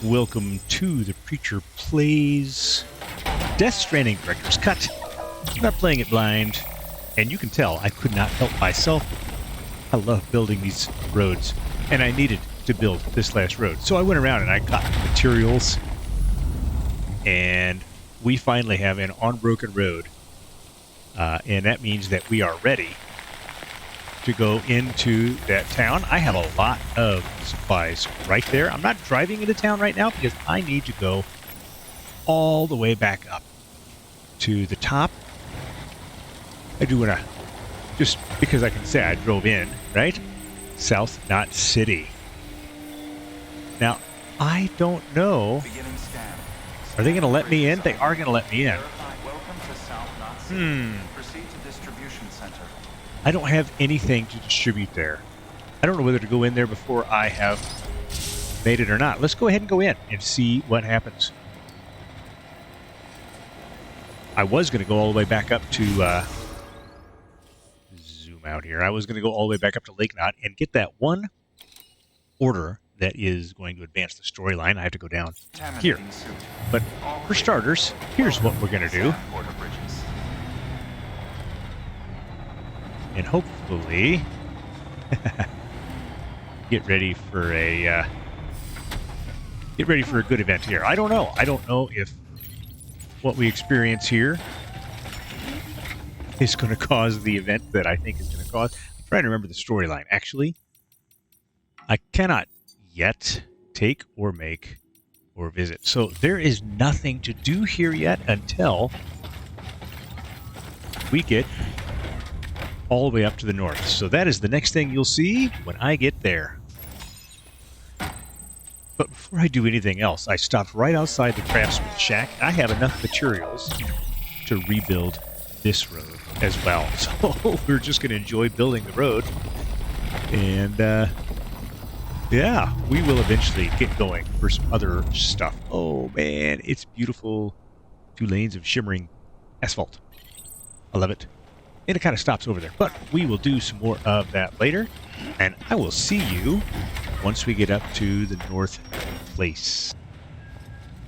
Welcome to the Preacher Plays Death Stranding Directors Cut. I'm not playing it blind, and you can tell I could not help myself. I love building these roads, and I needed to build this last road. So I went around and I got materials, and we finally have an unbroken road, and that means that we are ready to go into that town. I have a lot of supplies right there. I'm not driving into town right now because I need to go all the way back up to the top. I do want to, just because I can say I drove in, right? South Knot City. Now, I don't know. Are they going to let me in? They are going to let me in. I don't have anything to distribute there. I don't know whether to go in there before I have made it or not. Let's go ahead and go in and see what happens. I was going to go all the way back up to, zoom out here. I was going to go all the way back up to Lake Knot and get that one order that is going to advance the storyline. I have to go down here. But for starters, here's what we're going to do. And hopefully get ready for a good event here. I don't know. I don't know if what we experience here is going to cause the event that I think is going to cause. I'm trying to remember the storyline. Actually, I cannot yet take or make or visit. So there is nothing to do here yet until we get all the way up to the north. So that is the next thing you'll see when I get there. But before I do anything else, I stopped right outside the craftsman shack. I have enough materials to rebuild this road as well. So we're just going to enjoy building the road. And yeah, we will eventually get going for some other stuff. Oh man, it's beautiful. 2 lanes of shimmering asphalt. I love it. And it kind of stops over there. But we will do some more of that later. And I will see you once we get up to the North Place.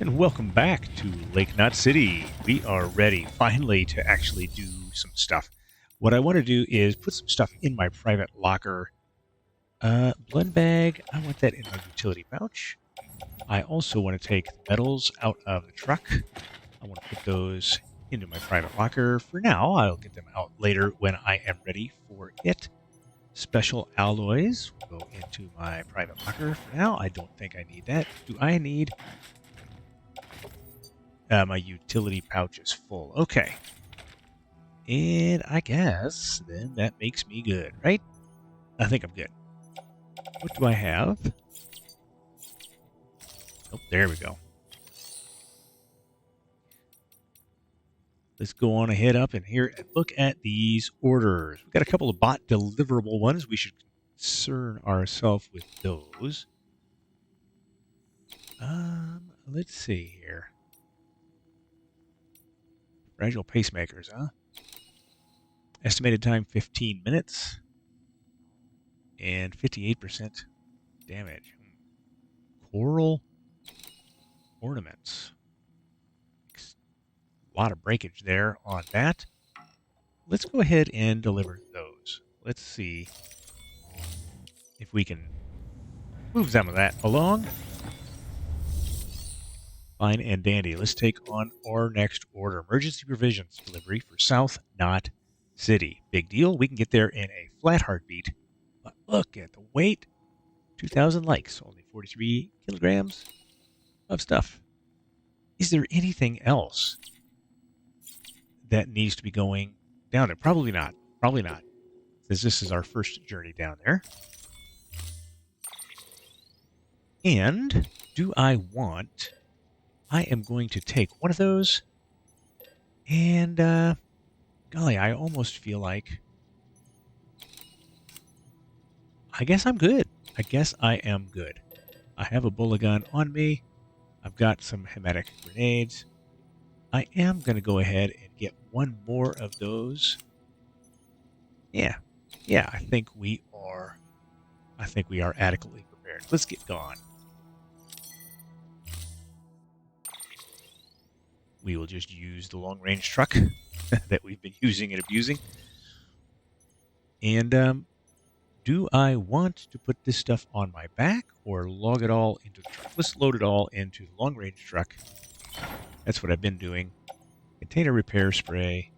And welcome back to Lake Knot City. We are ready, finally, to actually do some stuff. What I want to do is put some stuff in my private locker. Blend bag, I want that in my utility pouch. I also want to take the metals out of the truck. I want to put those into my private locker. For now, I'll get them out later when I am ready for it. Special alloys will go into my private locker. For now, I don't think I need that. Do I need... my utility pouch is full. Okay. And I guess then that makes me good, right? I think I'm good. What do I have? Oh, there we go. Let's go on ahead up in here and look at these orders. We've got a couple of bot deliverable ones. We should concern ourselves with those. Let's see here. Fragile pacemakers, huh? Estimated time 15 minutes. And 58% damage. Coral ornaments. A lot of breakage there on that. Let's go ahead and deliver those. Let's see if we can move some of that along. Fine and dandy. Let's take on our next order. Emergency provisions delivery for South Knot City. Big deal. We can get there in a flat heartbeat. But look at the weight. 2,000 likes. Only 43 kilograms of stuff. Is there anything else that needs to be going down there? Probably not. Probably not. Because this is our first journey down there. And do I want... I am going to take one of those. And, golly, I almost feel like... I guess I'm good. I guess I am good. I have a bullet gun on me. I've got some hematic grenades. I am going to go ahead and get one more of those. Yeah, I think we are adequately prepared. Let's get going. we will just use the long-range truck that we've been using and abusing. And do I want to put this stuff on my back or log it all into the truck? Let's load it all into the long-range truck. That's what I've been doing. Container repair spray.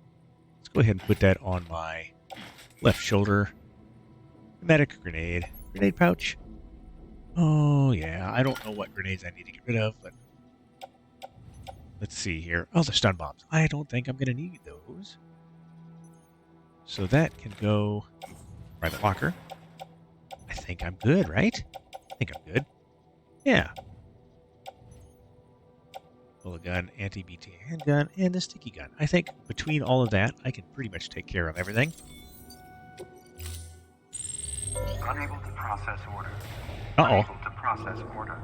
Let's go ahead and put that on my left shoulder. Pneumatic grenade. Grenade pouch. Oh, yeah. I don't know what grenades I need to get rid of, but let's see here. Oh, the stun bombs. I don't think I'm going to need those. So that can go private locker. I think I'm good, right? I think I'm good. Yeah. Bullet gun, anti-BT handgun, and the sticky gun. I think between all of that, I can pretty much take care of everything. Unable to process order. Uh-oh. Unable to process order.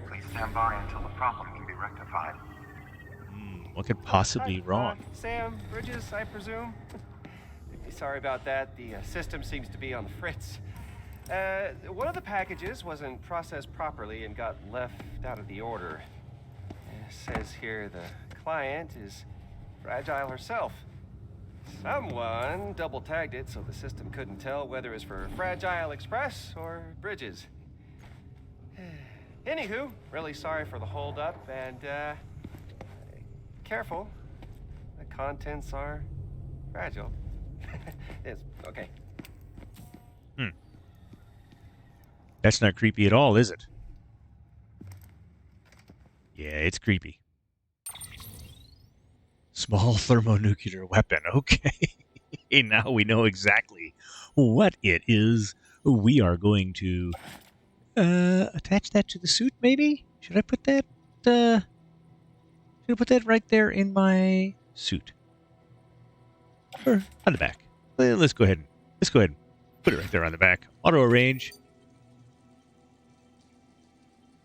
Please stand by until the problem can be rectified. What could possibly be wrong? Sam, Bridges, I presume? Sorry about that. The system seems to be on the fritz. One of the packages wasn't processed properly and got left out of the order. It says here the client is fragile herself. Someone double-tagged it so the system couldn't tell whether it was for Fragile Express or Bridges. Anywho, really sorry for the hold-up, and careful. The contents are fragile. It's okay. That's not creepy at all, is it? Yeah, it's creepy. Small thermonuclear weapon. Okay. Now we know exactly what it is. We are going to attach that to the suit, maybe? Should I put that right there in my suit? Or on the back? Let's go ahead and put it right there on the back. Auto arrange.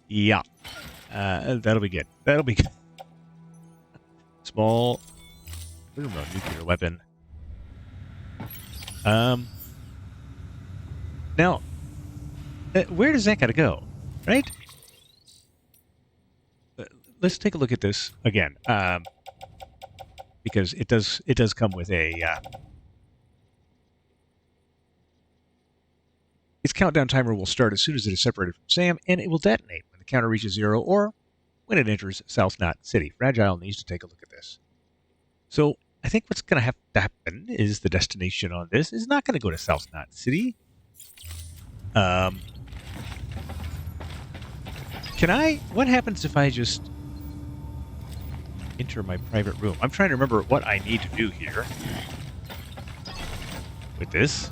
Yeah. That'll be good. That'll be good. Small thermonuclear weapon. Now, where does that gotta go? Right? Let's take a look at this again. Because it does come with a its countdown timer will start as soon as it is separated from Sam, and it will detonate when the counter reaches 0 or when it enters South Knot City. Fragile needs to take a look at this. So I think what's going to have to happen is the destination on this is not going to go to South Knot City. Can I? What happens if I just enter my private room? I'm trying to remember what I need to do here with this.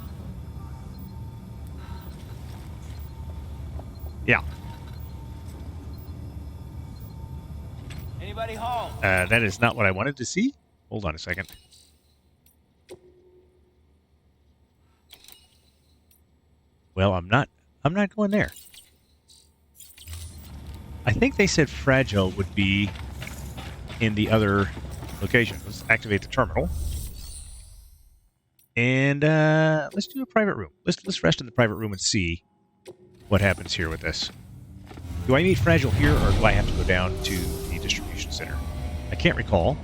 Yeah. Anybody home? That is not what I wanted to see. Hold on a second. Well, I'm not going there. I think they said fragile would be in the other location. Let's activate the terminal. And let's do a private room. Let's rest in the private room and see what happens here with this. Do I meet fragile here, or do I have to go down to the distribution center? I can't recall.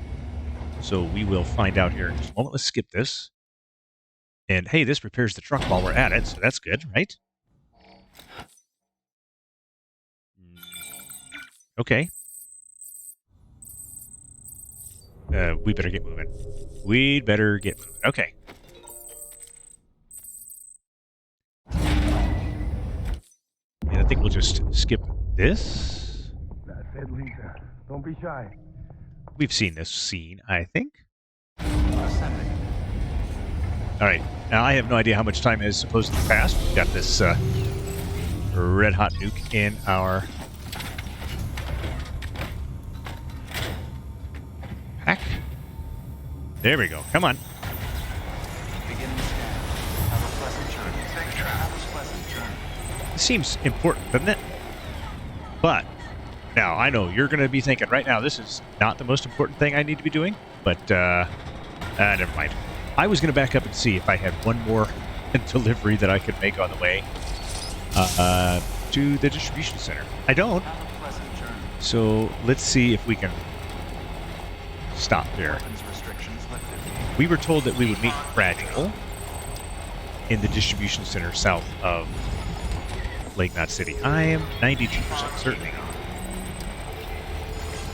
So we will find out here in just a moment. Let's skip this. And hey, this repairs the truck while we're at it, so that's good, right? Okay. We better get moving. We'd better get moving. Okay. And I think we'll just skip this. That's it, Lisa. Don't be shy. We've seen this scene, I think. Alright, now I have no idea how much time has supposedly passed. We've got this red-hot nuke in our pack. There we go. Come on. Begin the scan. Have a pleasant journey. Safe travel. Have a pleasant journey. This seems important, doesn't it? But now, I know you're going to be thinking right now, this is not the most important thing I need to be doing, but never mind. I was going to back up and see if I had one more delivery that I could make on the way to the distribution center. I don't. So let's see if we can stop there. Weapons restrictions lifted. We were told that we would meet Fragile in the distribution center south of Lake Knot City. I am 92% certain.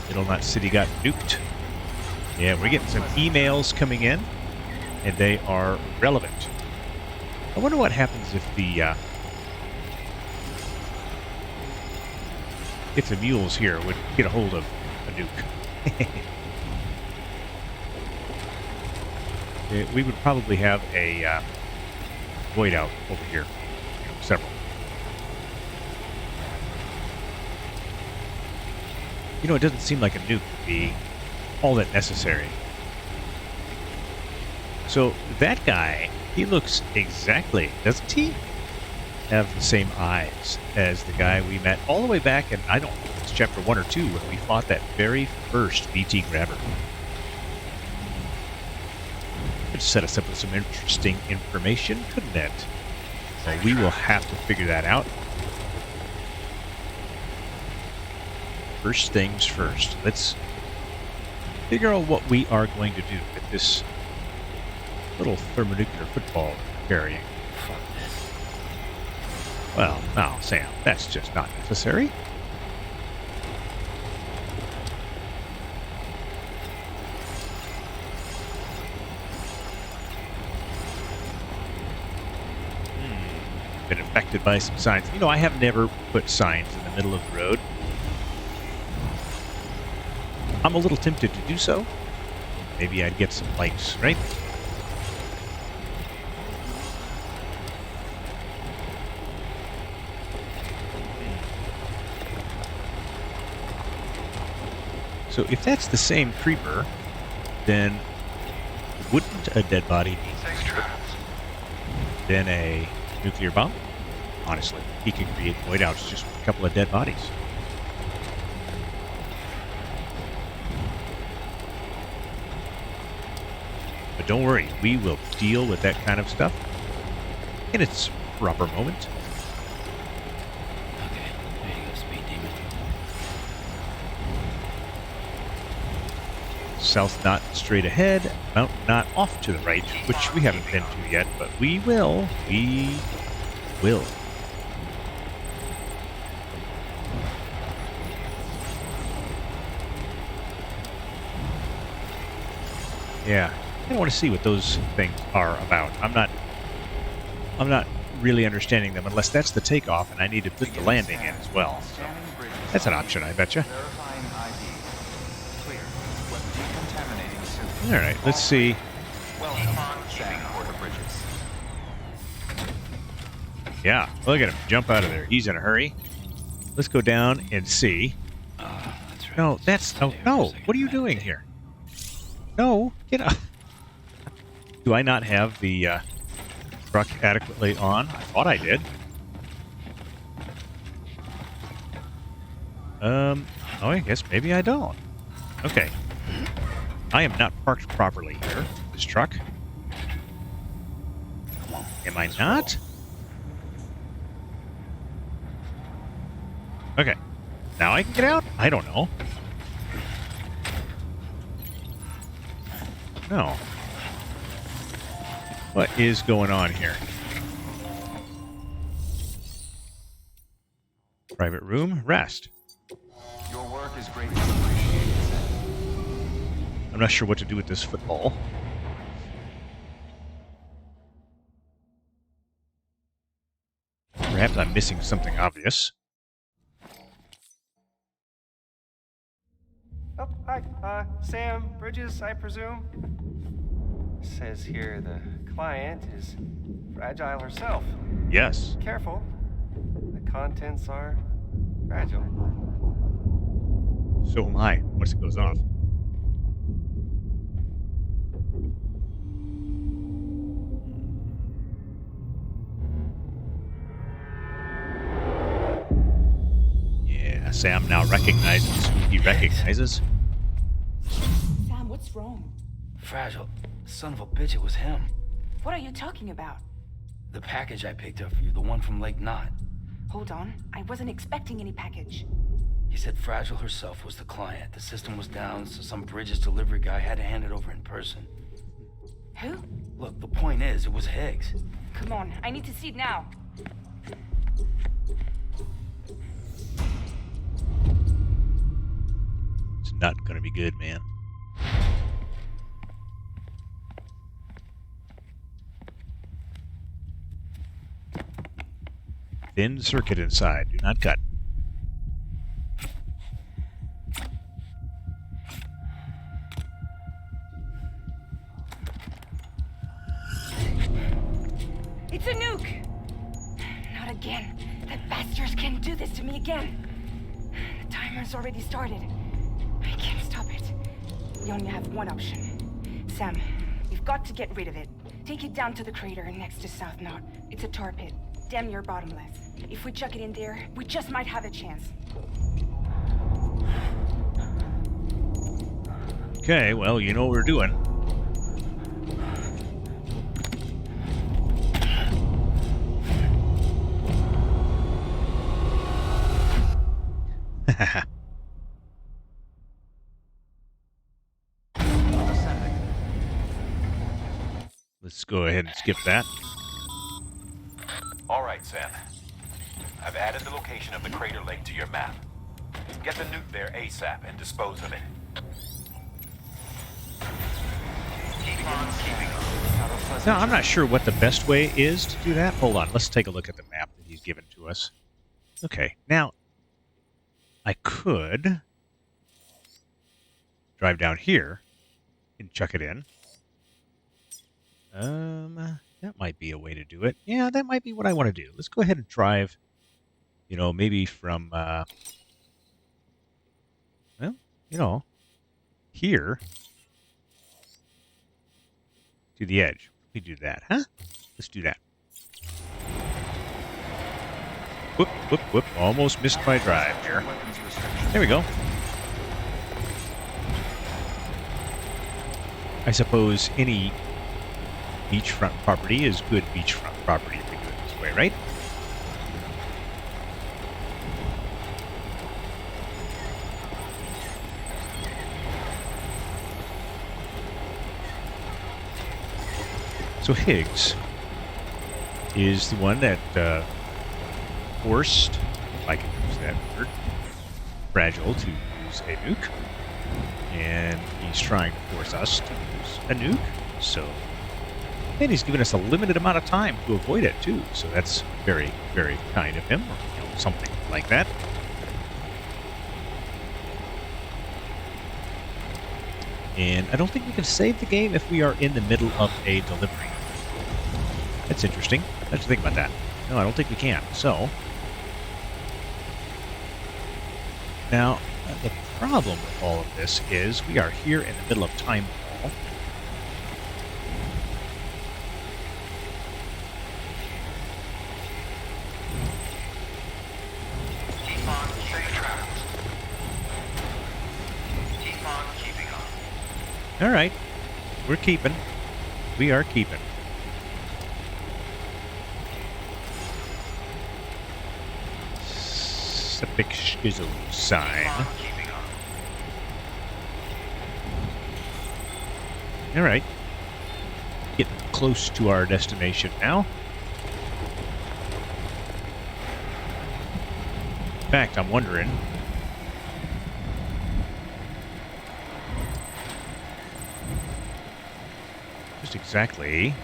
Little Knot City got nuked. Yeah, we're getting some emails coming in, and they are relevant. I wonder what happens if the mules here would get a hold of a nuke. We would probably have a void out over here. Several. It doesn't seem like a nuke would be all that necessary. So that guy, he looks exactly, doesn't he, have the same eyes as the guy we met all the way back in, I don't know, it's chapter 1 or 2 when we fought that very first BT grabber. Could set us up with some interesting information, couldn't it? Well, we will have to figure that out. First things first. Let's figure out what we are going to do with this little thermonuclear football we're carrying. Well, now, Sam, that's just not necessary. Been affected by some signs. I have never put signs in the middle of the road. I'm a little tempted to do so. Maybe I'd get some lights, right? So if that's the same creeper, then wouldn't a dead body be then a nuclear bomb? Honestly, he can create void outs just with a couple of dead bodies. But don't worry, we will deal with that kind of stuff in its proper moment. Okay, there you go, Speed Demon. South Knot straight ahead, Mount Knot off to the right, which we haven't been to yet, but we will. We will. Yeah, I want to see what those things are about. I'm not really understanding them unless that's the takeoff, and I need to put the landing in as well. So that's an option, I betcha. All right, let's see. Yeah, look at him jump out of there. He's in a hurry. Let's go down and see. That's right. No, that's no. What are you doing here? No, get up. Do I not have the truck adequately on? I thought I did. Oh, I guess maybe I don't. Okay. I am not parked properly here. This truck. Am I not? Okay. Now I can get out? I don't know. No. What is going on here? Private room, rest. Your work is greatly appreciated, Sam. I'm not sure what to do with this football. Perhaps I'm missing something obvious. Oh, hi. Sam Bridges, I presume? Says here the client is fragile herself. Yes. Careful. The contents are fragile. So am I, once it goes off. Yeah, Sam now recognizes who he recognizes. Sam, what's wrong? Fragile. Son of a bitch, it was him. What are you talking about? The package I picked up for you, the one from Lake Knot. Hold on. I wasn't expecting any package. He said Fragile herself was the client. The system was down, so some Bridges delivery guy had to hand it over in person. Who? Look, the point is, it was Higgs. Come on, I need to see it now. It's not going to be good, man. Thin circuit inside. Do not cut. It's a nuke! Not again. That bastards can't do this to me again. The timer's already started. I can't stop it. We only have one option. Sam, we've got to get rid of it. Take it down to the crater next to South Knot. It's a tar pit. Damn near bottomless. If we chuck it in there, we just might have a chance. Okay, well, you know what we're doing. Let's go ahead and skip that. All right, Sam. I've added the location of the crater lake to your map. Get the nuke there ASAP and dispose of it. Keep on keeping on. Now, I'm not sure what the best way is to do that. Hold on, let's take a look at the map that he's given to us. Okay, now, I could drive down here and chuck it in. That might be a way to do it. Yeah, that might be what I want to do. Let's go ahead and drive, you know, maybe from, well, you know, here to the edge. We do that, huh? Let's do that. Whoop, whoop, whoop. Almost missed my drive here. There we go. I suppose any beachfront property is good beachfront property if we do it this way, right? So Higgs is the one that forced, if I can use that word, Fragile to use a nuke. And he's trying to force us to use a nuke. So, and he's given us a limited amount of time to avoid it too. So that's very, very kind of him, or you know, something like that. And I don't think we can save the game if we are in the middle of a delivery. That's interesting. I have to think about that. No, I don't think we can. So, now, the problem with all of this is we are here in the middle of time wall. Keep on safe travels. Keep on keeping on. All right. We're keeping. We are keeping. A big shizzle sign. All right. Getting close to our destination now. In fact, I'm wondering just exactly.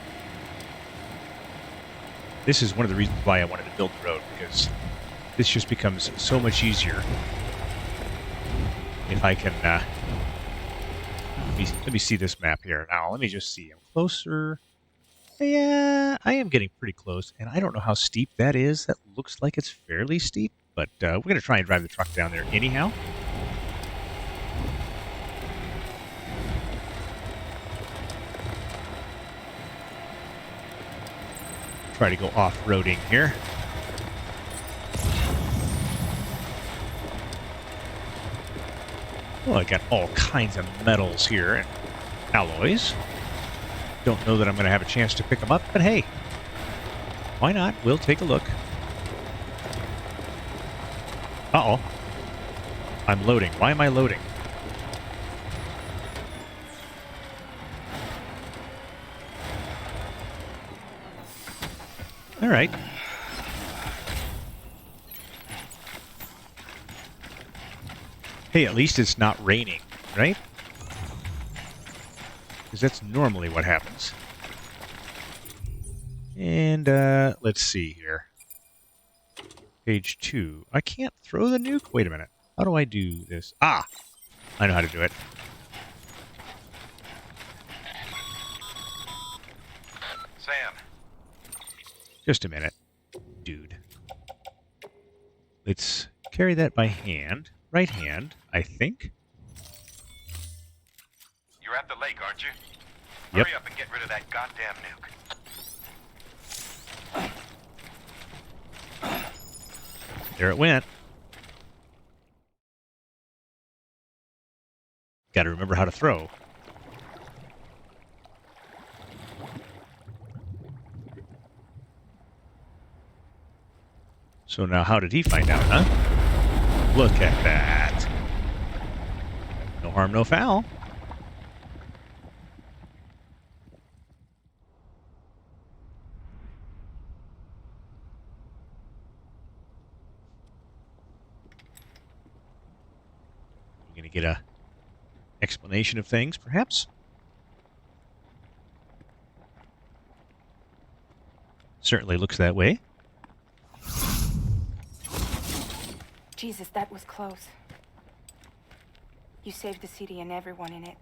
This is one of the reasons why I wanted to build the road, because this just becomes so much easier if I can, let me see this map here. Now, let me just see. I'm closer. Yeah, I am getting pretty close, and I don't know how steep that is. That looks like it's fairly steep, but we're going to try and drive the truck down there anyhow. Try to go off-roading here. Well, I got all kinds of metals here and alloys. Don't know that I'm going to have a chance to pick them up, but hey, why not? We'll take a look. Uh-oh. I'm loading. Why am I loading? All right. Hey, at least it's not raining, right? Because that's normally what happens. And let's see here. Page 2. I can't throw the nuke? Wait a minute. How do I do this? Ah! I know how to do it. Sam, Just a minute, dude. Let's carry that by hand. Right hand, I think. you're at the lake, aren't you? Yep. Hurry up and get rid of that goddamn nuke. There it went. Got to remember how to throw. So now how did he find out, huh? Look at that. No harm, no foul. We're going to get a explanation of things, perhaps? Certainly looks that way. Jesus, that was close. You saved the city and everyone in it.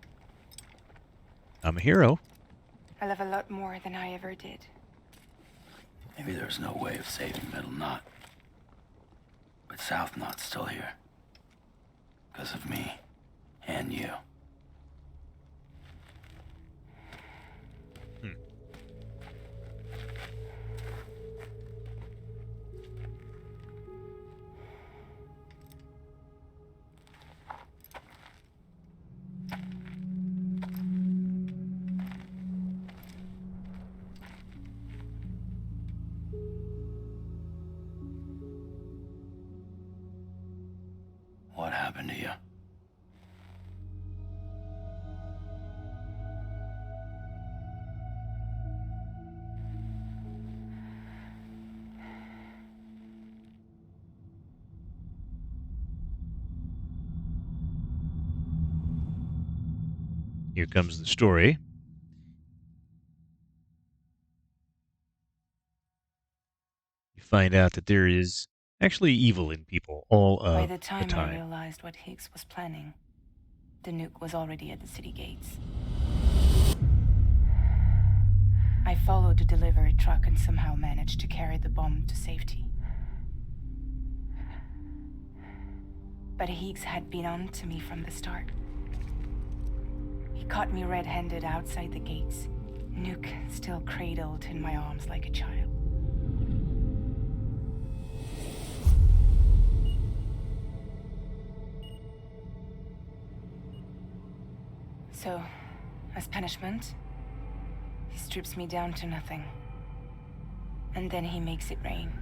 I'm a hero. I love a lot more than I ever did. Maybe there's no way of saving Middle Knot. But South Knot's still here. Because of me. And you. What happened to you? Here comes the story. You find out that there is actually evil in people all By of the time I time. realized what Higgs was planning, the nuke was already at the city gates. I followed the delivery truck and somehow managed to carry the bomb to safety. But Higgs had been on to me from the start. He caught me red-handed outside the gates, nuke still cradled in my arms like a child. So, as punishment, he strips me down to nothing. And then he makes it rain.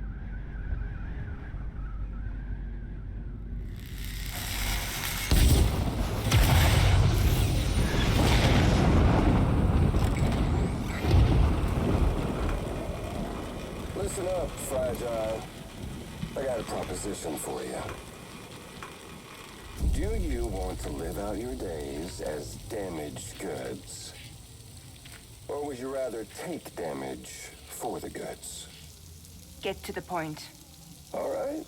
Listen up, Fragile. I got a proposition for you. Do you want to live out your days as damaged goods? Or would you rather take damage for the goods? Get to the point. All right.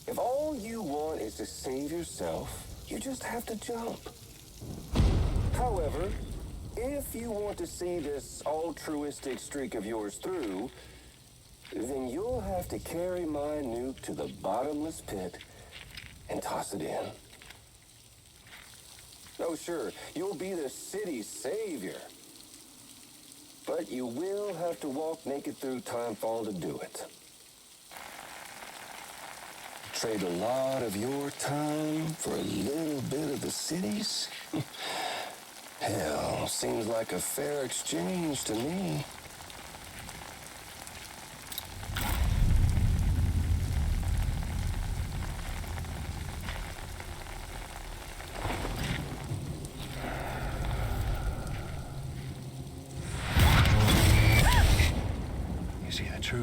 If all you want is to save yourself, you just have to jump. However, if you want to see this altruistic streak of yours through, then you'll have to carry my nuke to the bottomless pit and toss it in. Oh, sure, you'll be the city's savior. But you will have to walk naked through Timefall to do it. Trade a lot of your time for a little bit of the city's? Hell, seems like a fair exchange to me.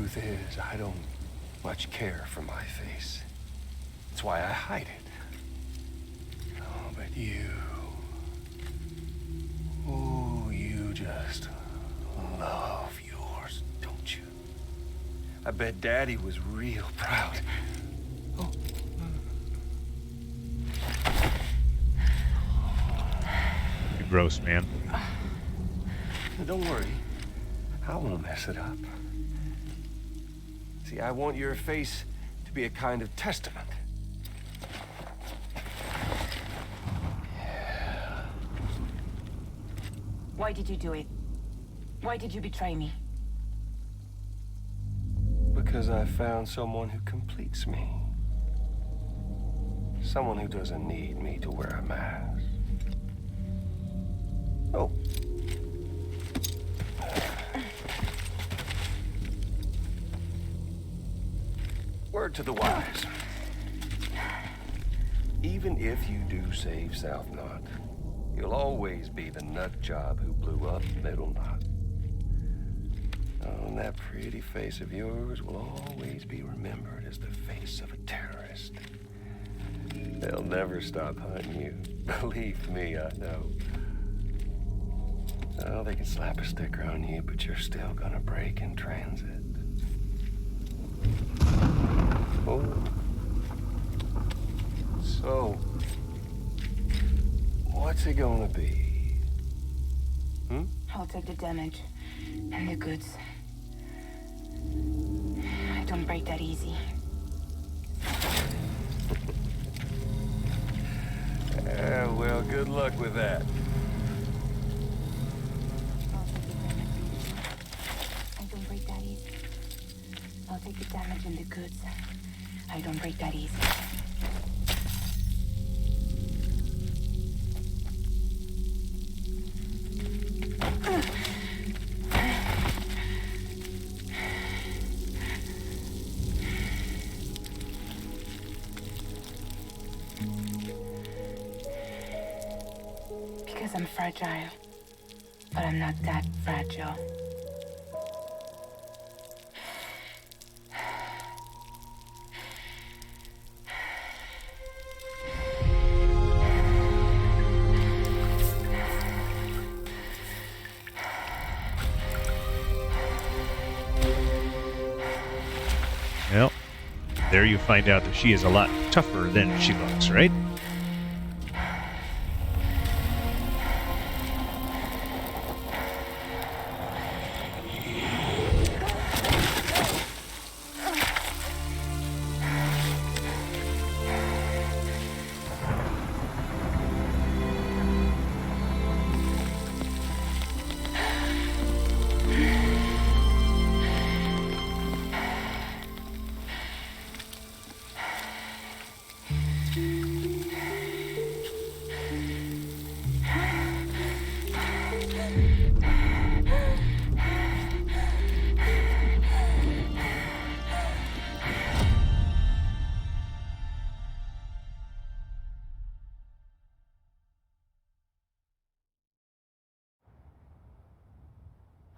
truth is, I don't much care for my face. That's why I hide it. Oh, but you... Oh, you just love yours, don't you? I bet Daddy was real proud. Oh. You're gross, man. Don't worry. I won't mess it up. See, I want your face to be a kind of testament. Why did you do it? Why did you betray me? Because I found someone who completes me. Someone who doesn't need me to wear a mask. Oh. Word to the wise. Even if you do save South Knot, you'll always be the nut job who blew up Middle Knot. Oh, and that pretty face of yours will always be remembered as the face of a terrorist. They'll never stop hunting you. Believe me, I know. Oh, they can slap a sticker on you, but you're still gonna break in transit. Oh. So, what's it gonna be? I'll take the damage and the goods. I don't break that easy. Well, good luck with that. I don't break that easy. I'll take the damage and the goods. I don't break that easy. Because I'm fragile, but I'm not that fragile. Well, there you find out that she is a lot tougher than she looks, right?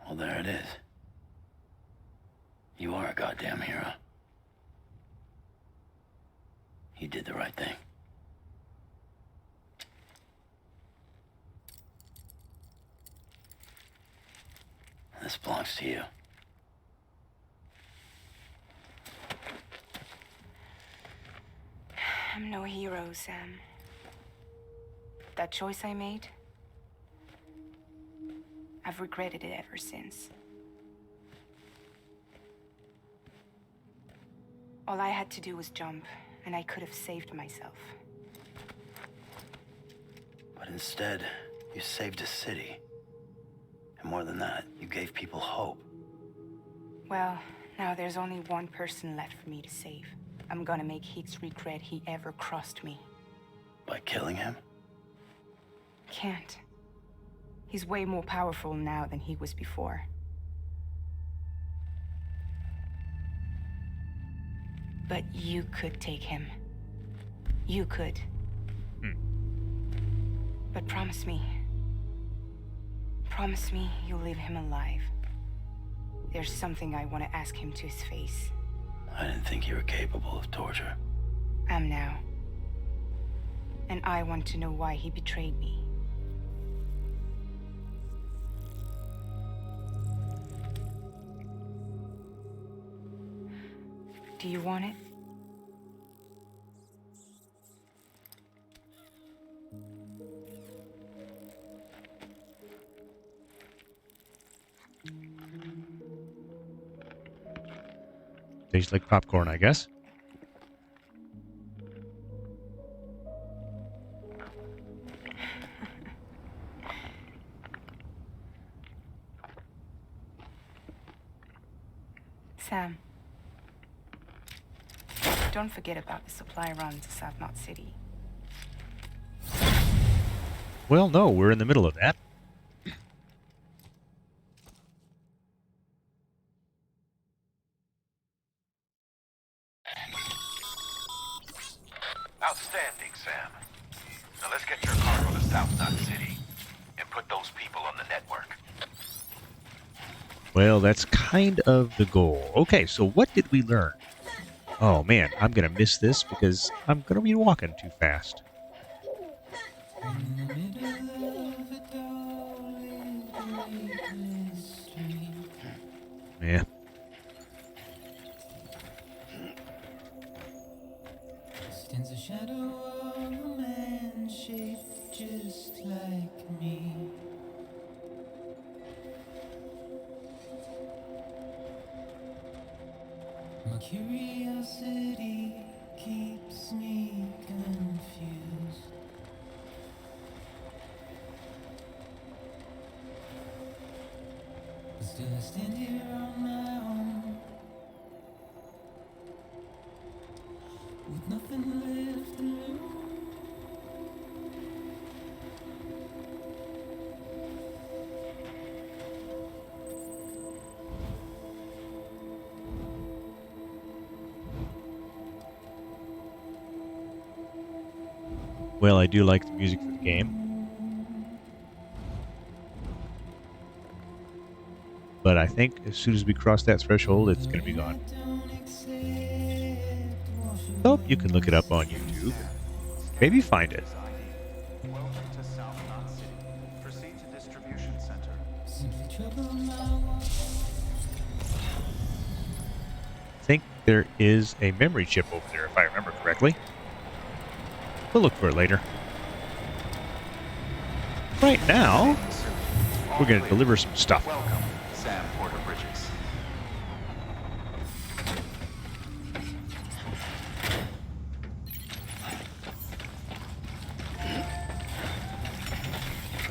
Well, there it is. You are a goddamn hero. You did the right thing. This belongs to you. I'm no hero, Sam. That choice I made, I've regretted it ever since. All I had to do was jump, and I could have saved myself. But instead, you saved a city. And more than that, you gave people hope. Well, now there's only one person left for me to save. I'm gonna make Hicks regret he ever crossed me. By killing him? Can't. He's way more powerful now than he was before. But you could take him. You could. But promise me you'll leave him alive. There's something I want to ask him to his face. I didn't think you were capable of torture. Am now. And I want to know why he betrayed me. Do you want it? Tastes like popcorn, I guess. Sam. Don't forget about the supply run to South Knot City. Well, no, we're in the middle of that. Outstanding, Sam. Now let's get your cargo to South Knot City and put those people on the network. Well, that's kind of the goal. Okay, so what did we learn? Oh man, I'm gonna miss this because I'm gonna be walking too fast. Yeah. Stands a shadow of a man shaped just like me. My curiosity keeps me confused. But still I stand here on my own, with nothing left to lose. Well, I do like the music for the game. But I think as soon as we cross that threshold, it's going to be gone. So you can look it up on YouTube. Maybe find it. Welcome to South Knot City. Proceed to distribution center. Simply trouble my walk. I think there is a memory chip over there, if I remember correctly. We'll look for it later. Right now, we're going to deliver some stuff. Welcome, Sam Porter Bridges.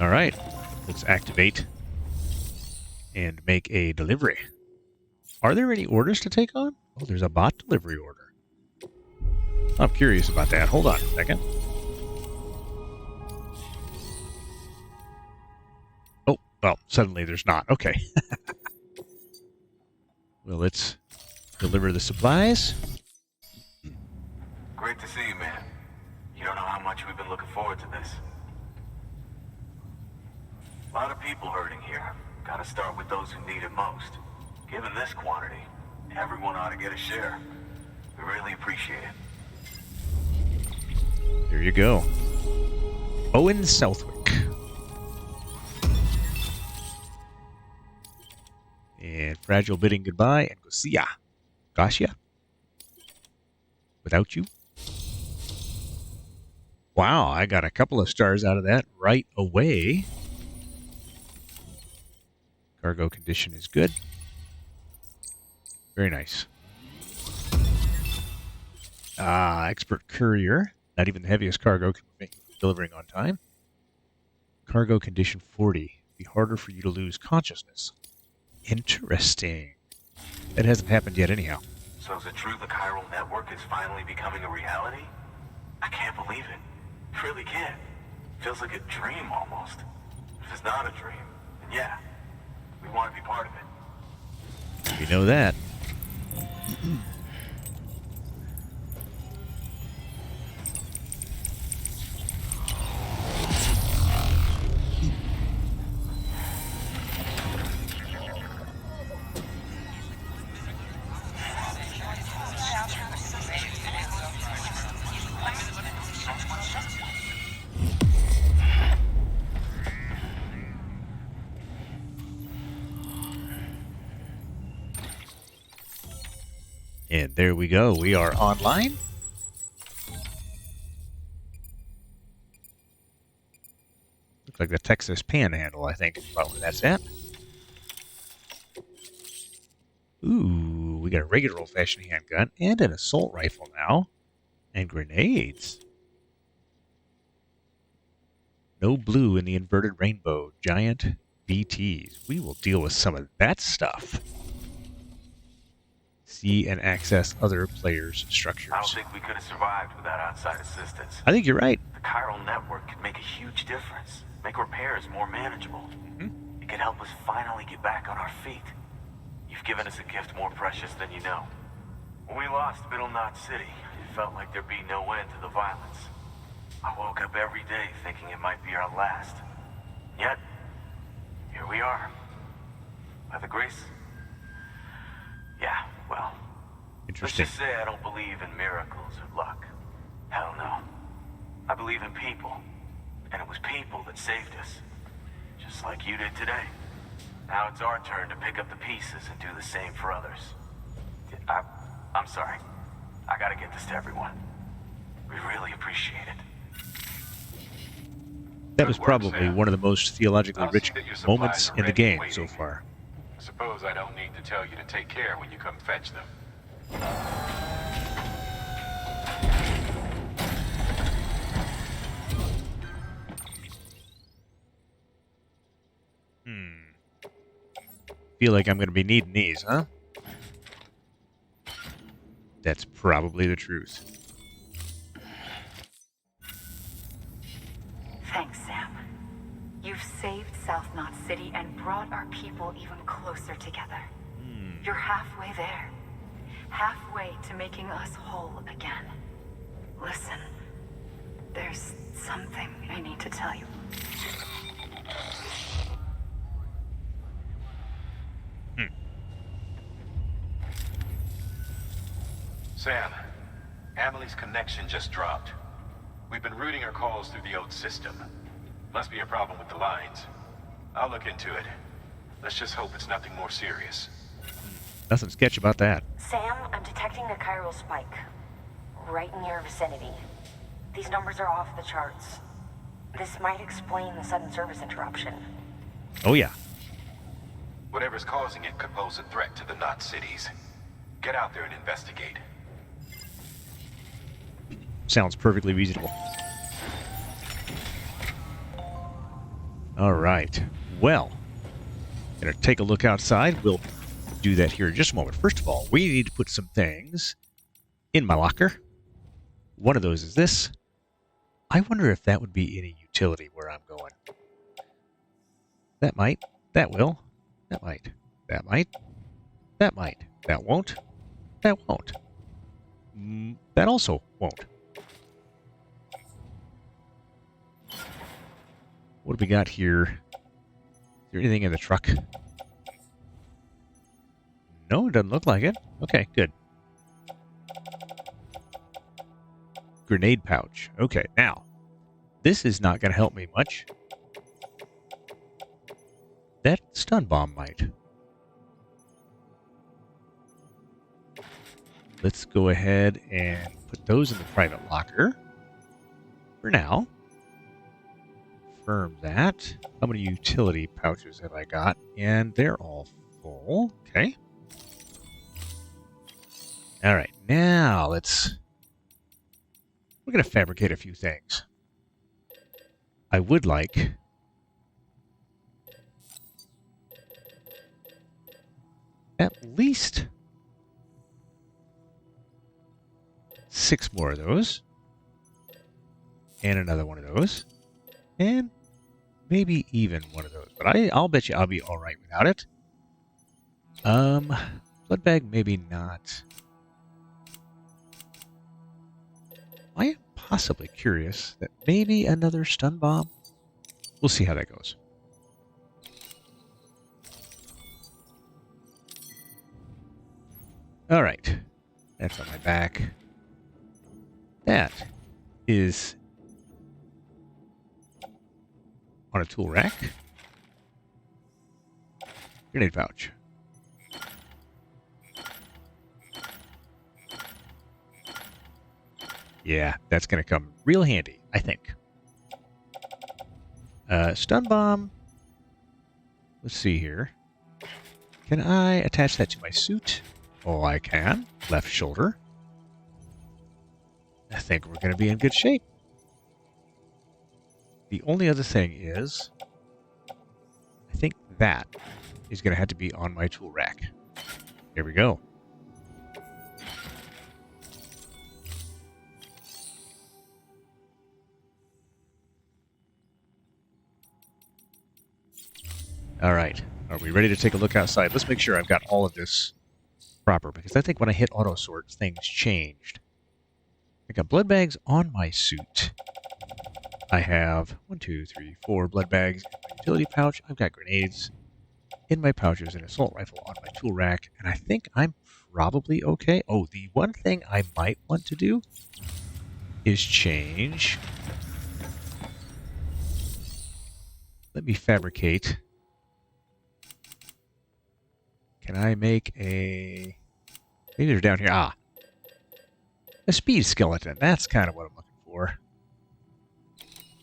All right, let's activate and make a delivery. Are there any orders to take on? Oh, there's a bot delivery order. I'm curious about that. Hold on a second. Oh, well, suddenly there's not. Okay. Well, let's deliver the supplies. Great to see you, man. You don't know how much we've been looking forward to this. A lot of people hurting here. Gotta start with those who need it most. Given this quantity, everyone ought to get a share. We really appreciate it. There you go. Owen Southwick. And Fragile bidding goodbye and go see ya. Goshya. Without you. Wow, I got a couple of stars out of that right away. Cargo condition is good. Very nice. Expert courier. Not even the heaviest cargo can make delivering on time. Cargo condition 40. Be harder for you to lose consciousness. Interesting. That hasn't happened yet anyhow. So is it true the chiral network is finally becoming a reality? I can't believe it. Really can't. Feels like a dream almost. If it's not a dream, then yeah, we want to be part of it. We know that. And there we go. We are online. Looks like the Texas Panhandle, I think, is about where that's at. Ooh, we got a regular old-fashioned handgun and an assault rifle now. And grenades. No blue in the inverted rainbow. Giant BTs. We will deal with some of that stuff. See and access other players' structures. I don't think we could have survived without outside assistance. I think you're right. The chiral network could make a huge difference. Make repairs more manageable. It could help us finally get back on our feet. You've given us a gift more precious than you know. When we lost Middle Knot City, it felt like there'd be no end to the violence. I woke up every day thinking it might be our last. Yet, here we are. By the grace... Yeah, well... Let's Interesting. just say I don't believe in miracles or luck. Hell no. I believe in people. And it was people that saved us. Just like you did today. Now it's our turn to pick up the pieces and do the same for others. I'm sorry. I gotta get this to everyone. We really appreciate it. That was probably one of the most theologically rich moments in the game so far. Suppose I don't need to tell you to take care when you come fetch them. Feel like I'm going to be needing these, huh? That's probably the truth. Thanks, Sam. You've saved South Knot City and brought our people even closer together. You're halfway there. Halfway to making us whole again. Listen, there's something I need to tell you. Sam, Amelie's connection just dropped. We've been routing her calls through the old system. Must be a problem with the lines. I'll look into it. Let's just hope it's nothing more serious. Nothing sketch about that. Sam, I'm detecting a chiral spike. Right in your vicinity. These numbers are off the charts. This might explain the sudden service interruption. Oh, yeah. Whatever's causing it could pose a threat to the Knot cities. Get out there and investigate. Sounds perfectly reasonable. All right. Well, gonna take a look outside. We'll do that here in just a moment. First of all, we need to put some things in my locker. One of those is this. I wonder if that would be any utility where I'm going. That might. That will. That might. That might. That might. That won't. That won't. That also won't. What do we got here? Is there anything in the truck? No, it doesn't look like it. Okay, good. Grenade pouch. Okay, now, this is not going to help me much. That stun bomb might. Let's go ahead and put those in the private locker. For now. Confirm that. How many utility pouches have I got? And they're all full. Okay. All right, now we're going to fabricate a few things. I would like at least 6 more of those. And another one of those. And maybe even one of those. But I'll bet you I'll be alright without it. Blood bag, maybe not. I am possibly curious that maybe another stun bomb. We'll see how that goes. Alright. That's on my back. That is on a tool rack. Grenade pouch. Yeah, that's going to come real handy, I think. Stun bomb. Let's see here. Can I attach that to my suit? Oh, I can. Left shoulder. I think we're going to be in good shape. The only other thing is, I think that is going to have to be on my tool rack. Here we go. All right. Are we ready to take a look outside? Let's make sure I've got all of this proper, because I think when I hit auto sort, things changed. I got blood bags on my suit. I have 1, 2, 3, 4 blood bags in my utility pouch. I've got grenades in my pouches, an assault rifle on my tool rack, and I think I'm probably okay. Oh, the one thing I might want to do is change. Let me fabricate. Can I make a... Maybe they're down here. Ah. A speed skeleton. That's kind of what I'm looking for.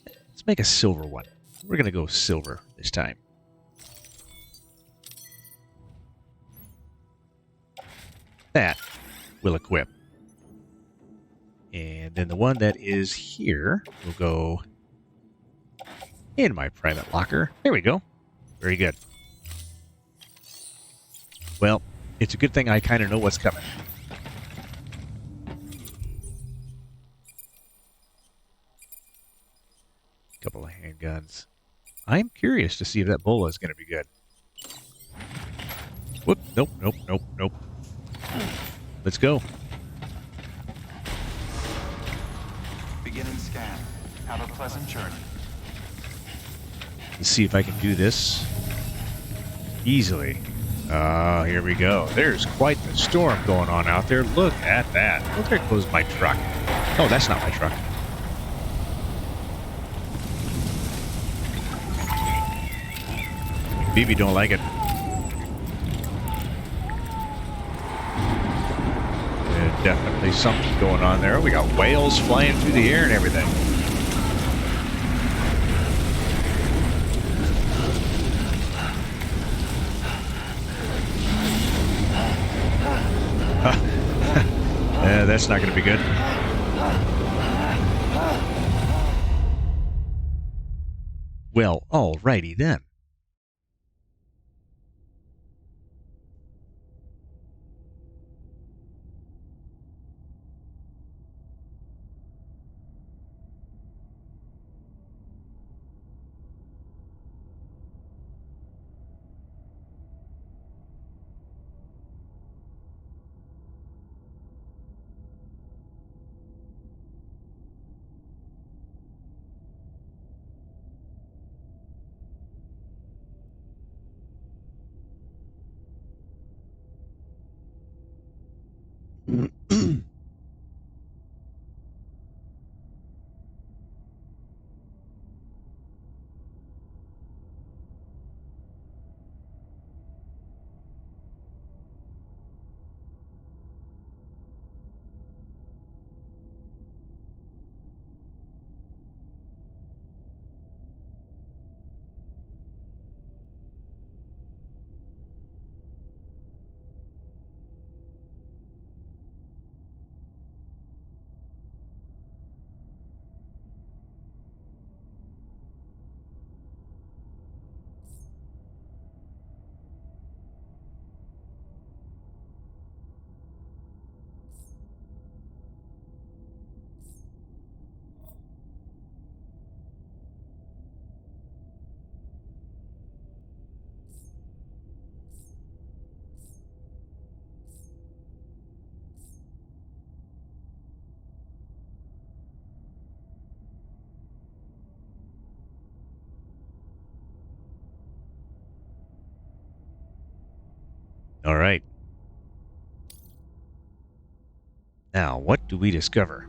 Let's make a silver one. We're going to go silver this time. That will equip. And then the one that is here will go in my private locker. There we go. Very good. Well, it's a good thing I kind of know what's coming. Couple of handguns. I'm curious to see if that bola is going to be good. Whoop, nope, nope, nope, nope. Let's go. Beginning scan. Have a pleasant journey. Let's see if I can do this easily. Here we go. There's quite the storm going on out there. Look at that. Oh, there goes my truck. Oh, that's not my truck. BB don't like it. There's definitely something going on there. We got whales flying through the air and everything. That's not going to be good. Well, alrighty then. All right. Now, what do we discover?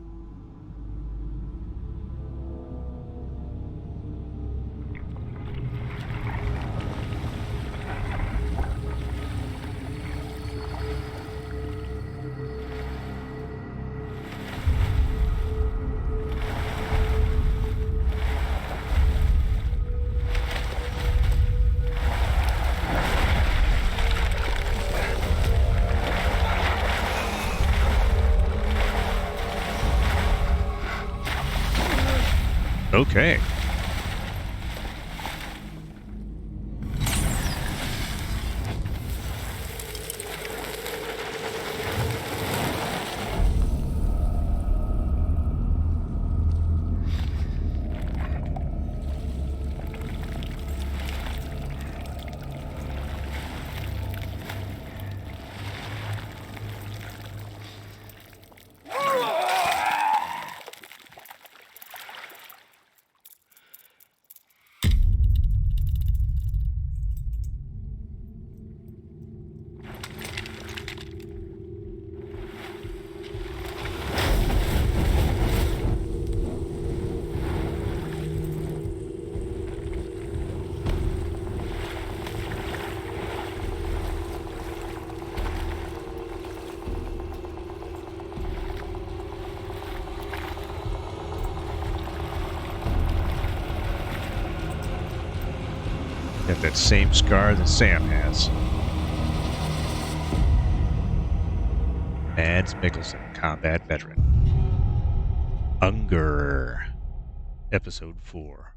Okay. Got that same scar that Sam has. Mads Mikkelsen, combat veteran. Unger, episode 4.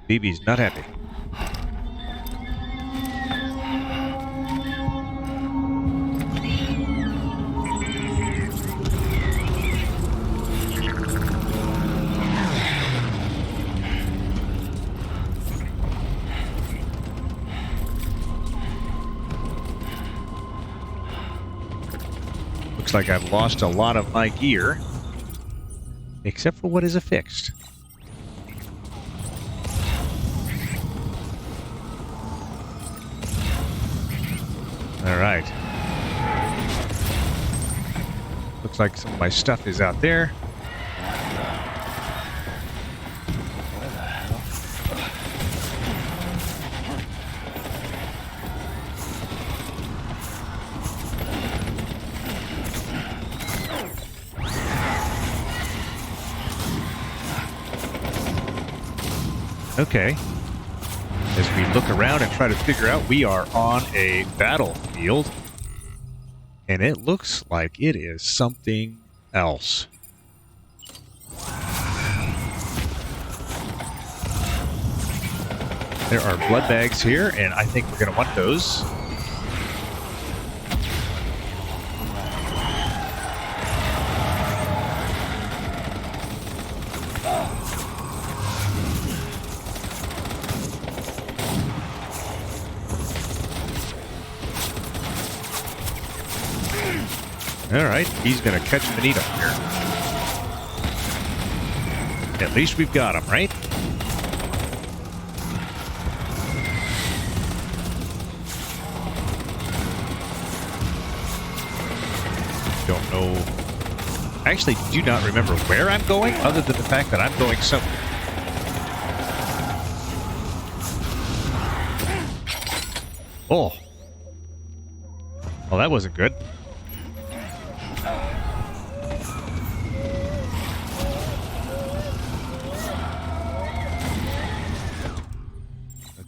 BB's not happy. Looks like I've lost a lot of my gear, except for what is affixed. All right. Looks like some of my stuff is out there. Okay. As we look around and try to figure out, we are on a battlefield. And it looks like it is something else. There are blood bags here, and I think we're going to want those. Alright, he's going to catch him and eat him here. At least we've got him, right? Don't know. I actually do not remember where I'm going, other than the fact that I'm going somewhere. Oh. Well, that wasn't good.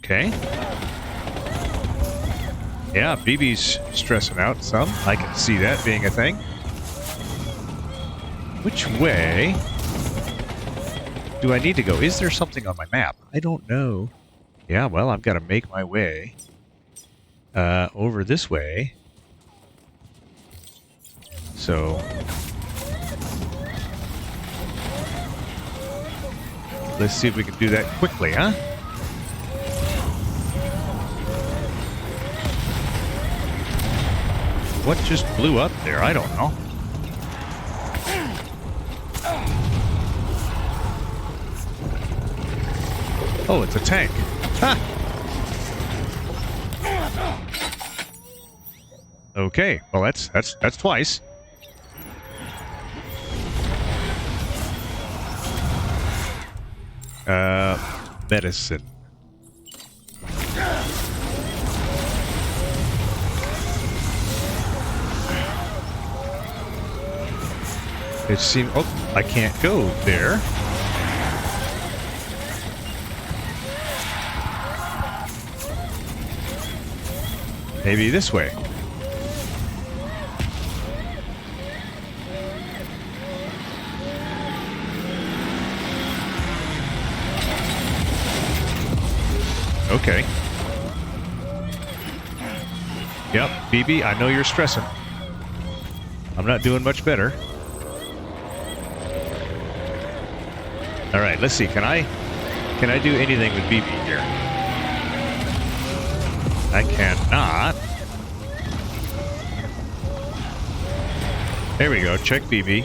Okay. Yeah, BB's stressing out some. I can see that being a thing. Which way do I need to go? Is there something on my map? I don't know. Yeah, well, I've got to make my way over this way. So let's see if we can do that quickly, huh? What just blew up there? I don't know. Oh, it's a tank. Ha! Okay, well that's twice. Medicine. It seems... Oh, I can't go there. Maybe this way. Okay. Yep, BB, I know you're stressing. I'm not doing much better. All right, let's see. Can I do anything with BB here? I cannot. There we go. Check BB.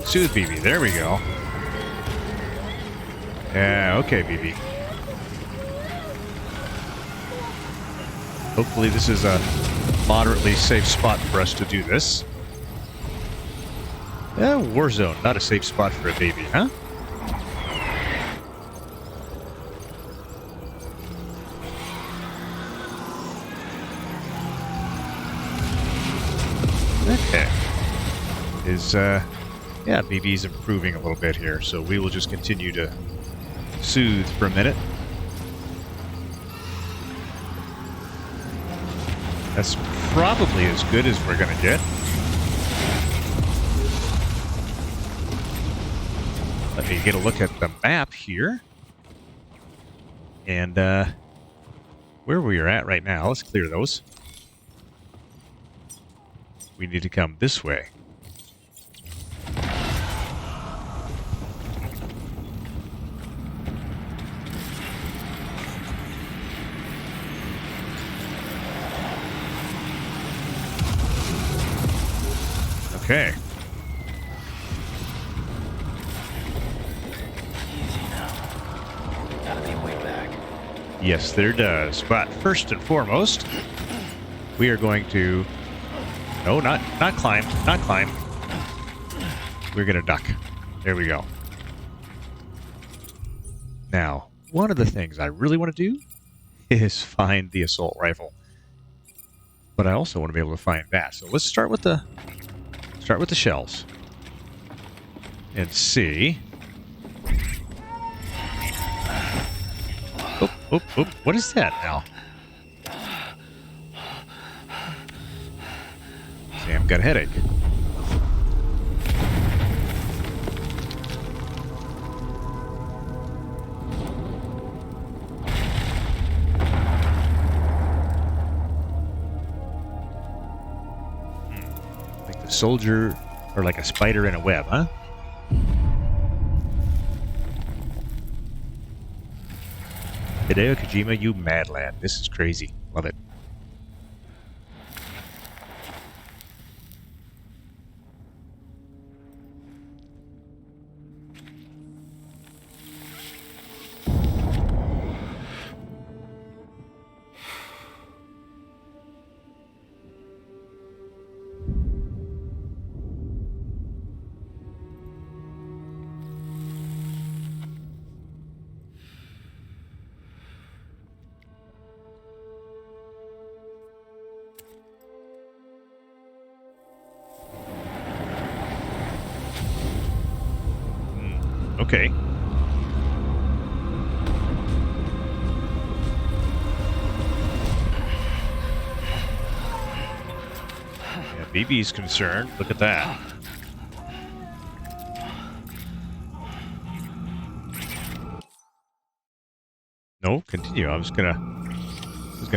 Soothe BB. There we go. Yeah, okay, BB. Hopefully this is a moderately safe spot for us to do this. Warzone, not a safe spot for a baby, huh? Okay. Yeah, BB's improving a little bit here, so we will just continue to soothe for a minute. That's probably as good as we're gonna get. Let me get a look at the map here. And where we are at right now, let's clear those. We need to come this way. Okay. Easy now. Gotta be way back. Yes, there does. But first and foremost, we are going to... No, not climb. Not climb. We're going to duck. There we go. Now, one of the things I really want to do is find the assault rifle. But I also want to be able to find that. So let's start with the shells. And see. Oop. What is that now? Sam got a headache. Like the soldier, or like a spider in a web, huh? Hideo Kojima, you mad lad. This is crazy. Love it. Okay. Yeah, BB's concerned. Look at that. No, continue. I was gonna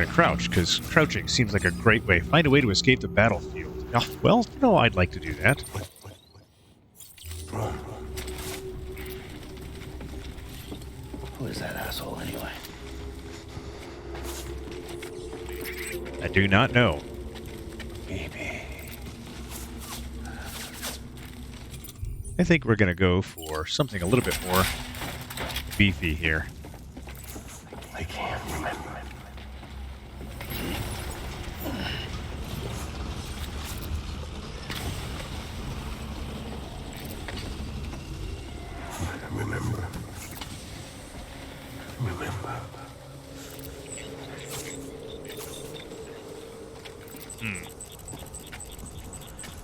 crouch, because crouching seems like a great way. Find a way to escape the battlefield. Oh, well, no, I'd like to do that. Who is that asshole anyway? I do not know. Maybe. I think we're going to go for something a little bit more beefy here. I can't remember.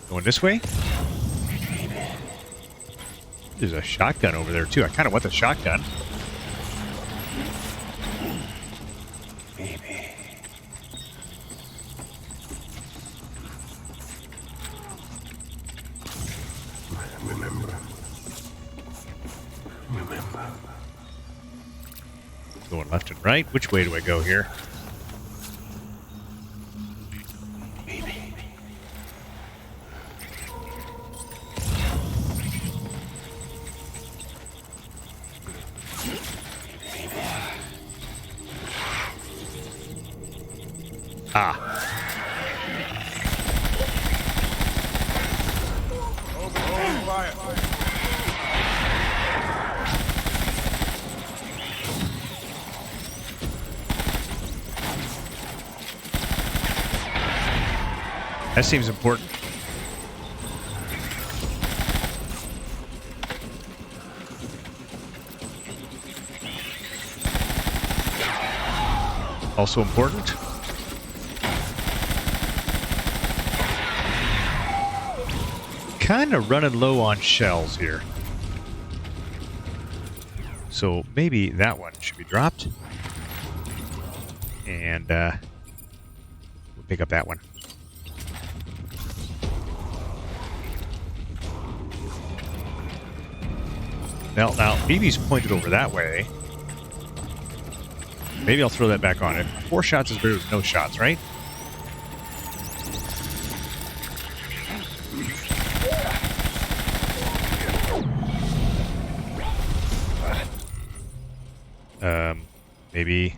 Going this way? There's a shotgun over there, too. I kind of want the shotgun. Maybe. Going Left and right. Which way do I go here? Ah. That seems important. Also important. Kind of running low on shells here. So maybe that one should be dropped. And we'll pick up that one. Now, BB's pointed over that way. Maybe I'll throw that back on it. 4 shots is better than no shots, right? Maybe...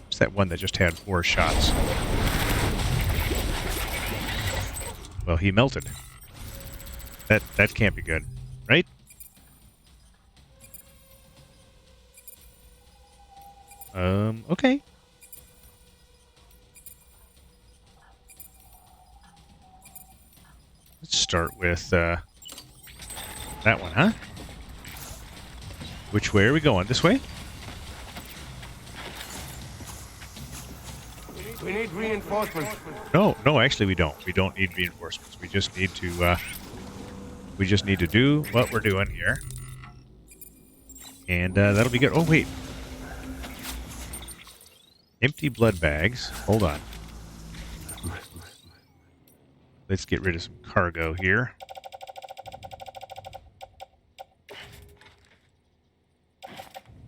What's that one that just had 4 shots? Well, he melted. That can't be good, right? Okay. Let's start with, that one, huh? Which way are we going? This way? We need reinforcements. No, actually we don't. We don't need reinforcements. We just need to do what we're doing here. And, that'll be good. Oh, wait. Empty blood bags. Hold on. Let's get rid of some cargo here.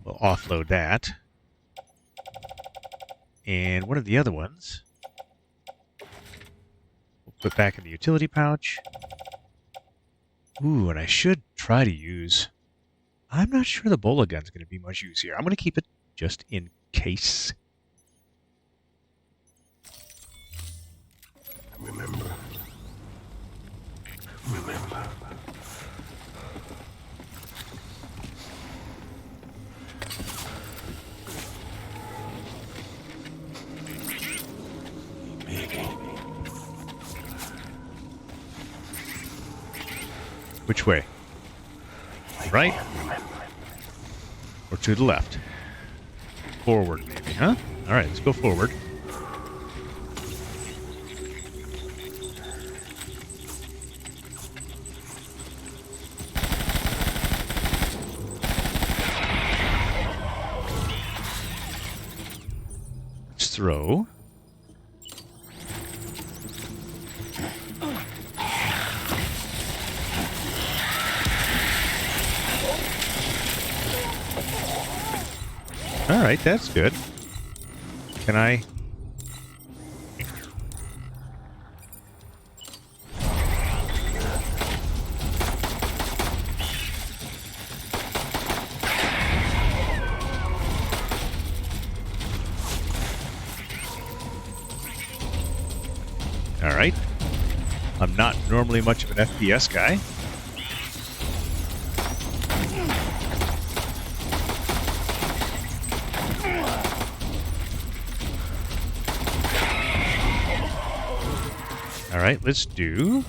We'll offload that. And one of the other ones we'll put back in the utility pouch. Ooh, and I should try to use... I'm not sure the bola gun's going to be much use here. I'm going to keep it just in case. Remember. Which way? Right? Or to the left? Forward, maybe, huh? Alright, let's go forward. Let's throw. Alright, that's good. Can I... Alright. I'm not normally much of an FPS guy. Alright, let's do...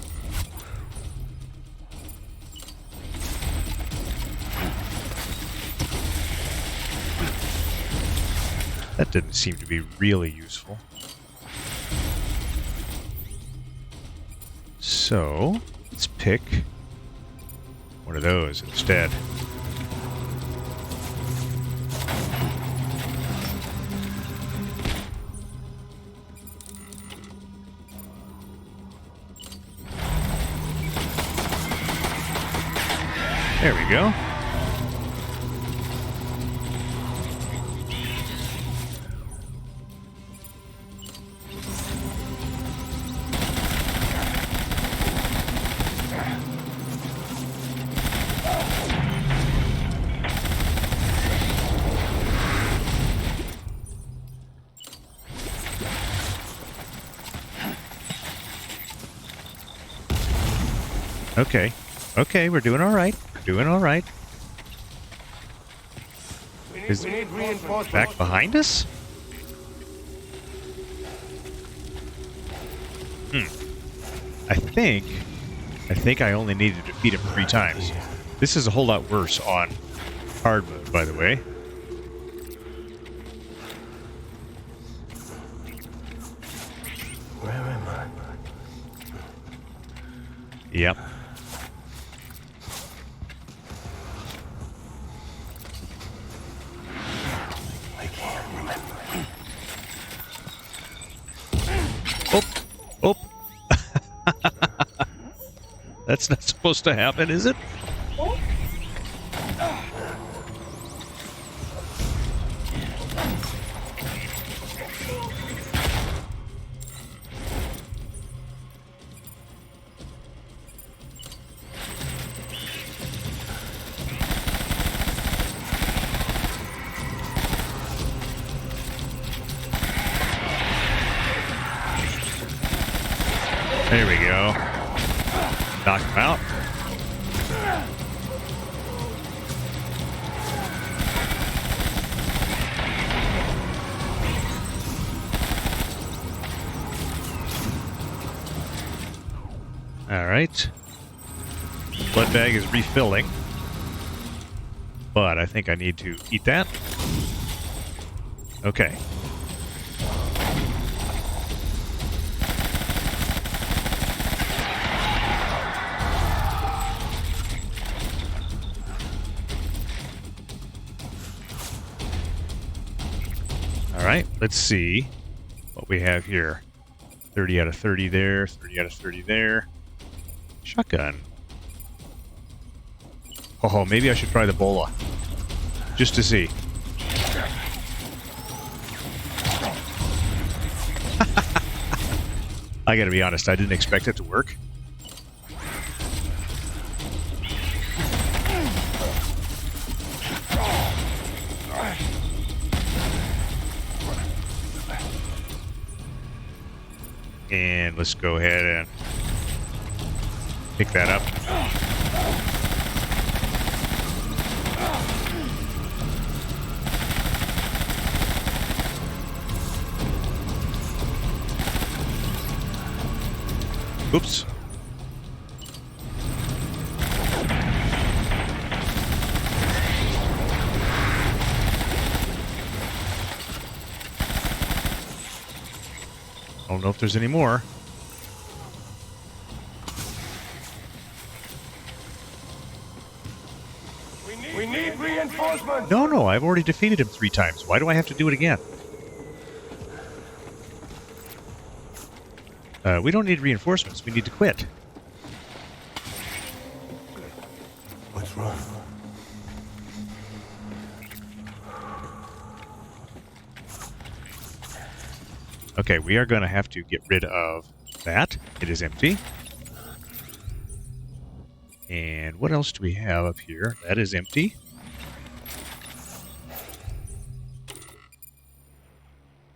That didn't seem to be really useful. So, let's pick one of those instead. There we go. Okay. Okay, we're doing all right. We're doing all right. Is We need reinforcements. back behind us? I think I only needed to defeat him 3 times. This is a whole lot worse on hard mode, by the way. Where am I? Yep. I can't remember. Oh! That's not supposed to happen, is it? There we go. Knock him out. All right. Blood bag is refilling. But I think I need to eat that. Okay. All right, let's see what we have here. 30 out of 30 there, 30 out of 30 there. Shotgun. Oh, maybe I should try the bola. Just to see. I gotta be honest, I didn't expect it to work. And let's go ahead and pick that up. Oops. I don't know if there's any more. We need reinforcements. No, I've already defeated him 3 times. Why do I have to do it again? We don't need reinforcements. We need to quit. What's wrong? Okay, we are going to have to get rid of that. It is empty. And what else do we have up here? That is empty.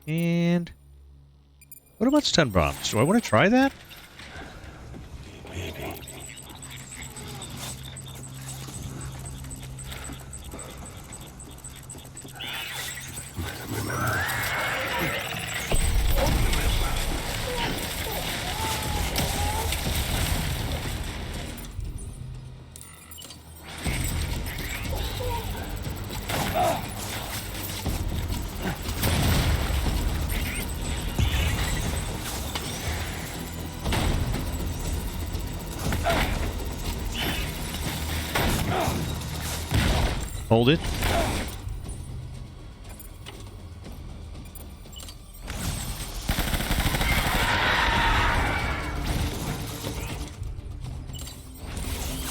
And what about stun bombs? Do I want to try that? Maybe. Hold it.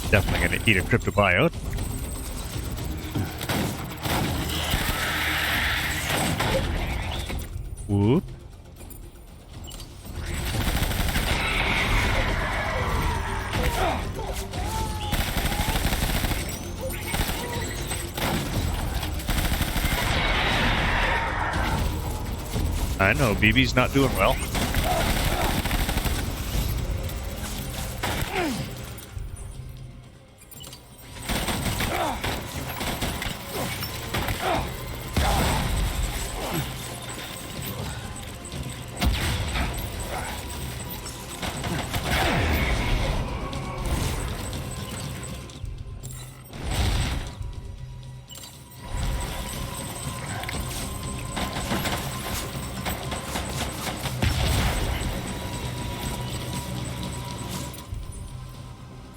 Definitely going to eat a cryptobiote. Whoop. I know, BB's not doing well.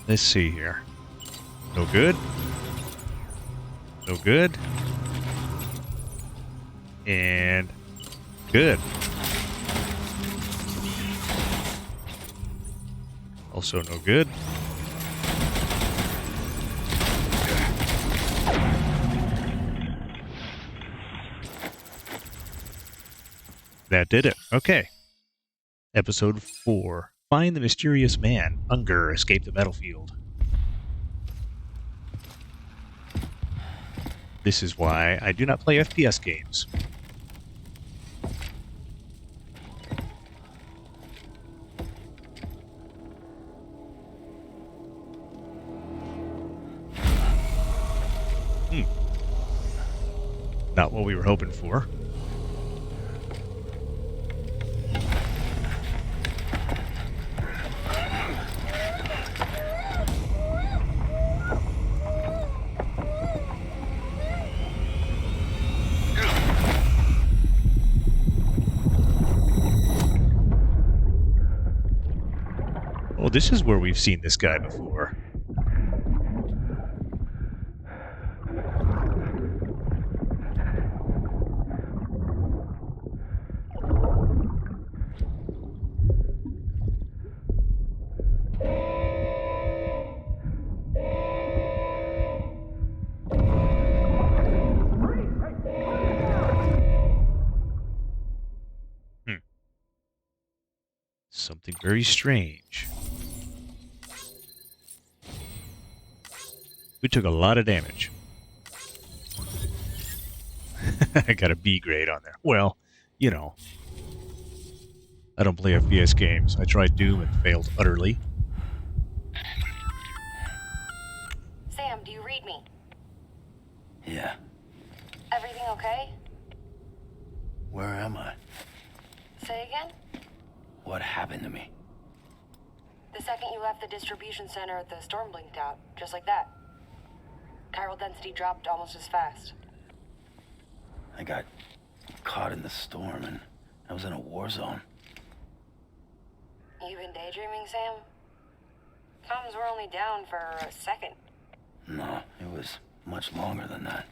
Let's see here. No good. No good. And good. Also no good. That did it. Okay. Episode 4. Find the mysterious man. Unger, escape the battlefield. This is why I do not play FPS games. Not what we were hoping for. Well, this is where we've seen this guy before. Something very strange. We took a lot of damage. I got a B grade on there. Well, you know. I don't play FPS games. I tried Doom and failed utterly. Sam, do you read me? Yeah. Everything okay? Where am I? Say again? What happened to me? The second you left the distribution center, the storm blinked out, just like that. Chiral density dropped almost as fast. I got caught in the storm and I was in a war zone. You been daydreaming, Sam? Comms were only down for a second. No, it was much longer than that.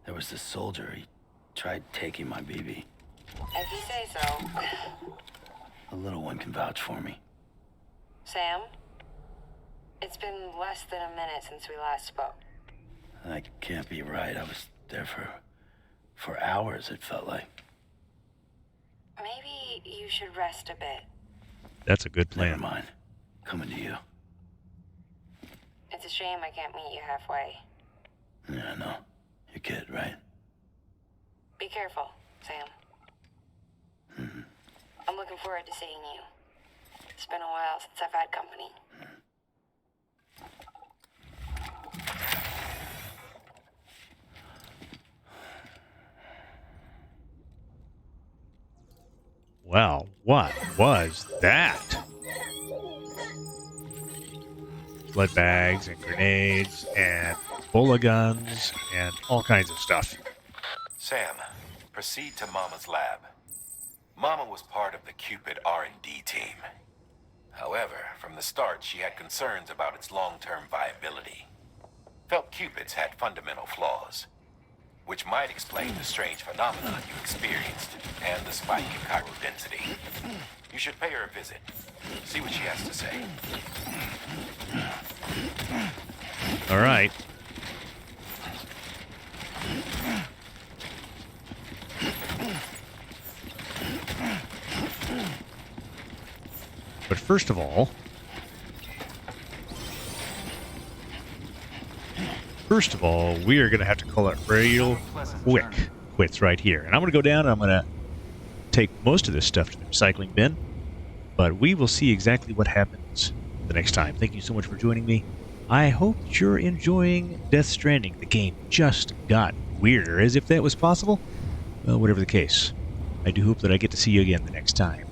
There was this soldier, he tried taking my BB. If you say so. The little one can vouch for me. Sam? It's been less than a minute since we last spoke. That can't be right. I was there for hours, it felt like. Maybe you should rest a bit. That's a good plan. Never mind. Coming to you. It's a shame I can't meet you halfway. Yeah, I know. Your kid, right? Be careful, Sam. Mm-hmm. I'm looking forward to seeing you. It's been a while since I've had company. Wow, what was that? Blood bags and grenades and Ebola guns and all kinds of stuff. Sam, proceed to Mama's lab. Mama was part of the Cupid R&D team. However, from the start, she had concerns about its long-term viability. Felt Cupids had fundamental flaws, which might explain the strange phenomena you experienced and the spike in chiral density. You should pay her a visit. See what she has to say. All right. But first of all, we are going to have to call it real quick quits right here. And I'm going to go down and I'm going to take most of this stuff to the recycling bin. But we will see exactly what happens the next time. Thank you so much for joining me. I hope you're enjoying Death Stranding. The game just got weirder, as if that was possible. Well, whatever the case, I do hope that I get to see you again the next time.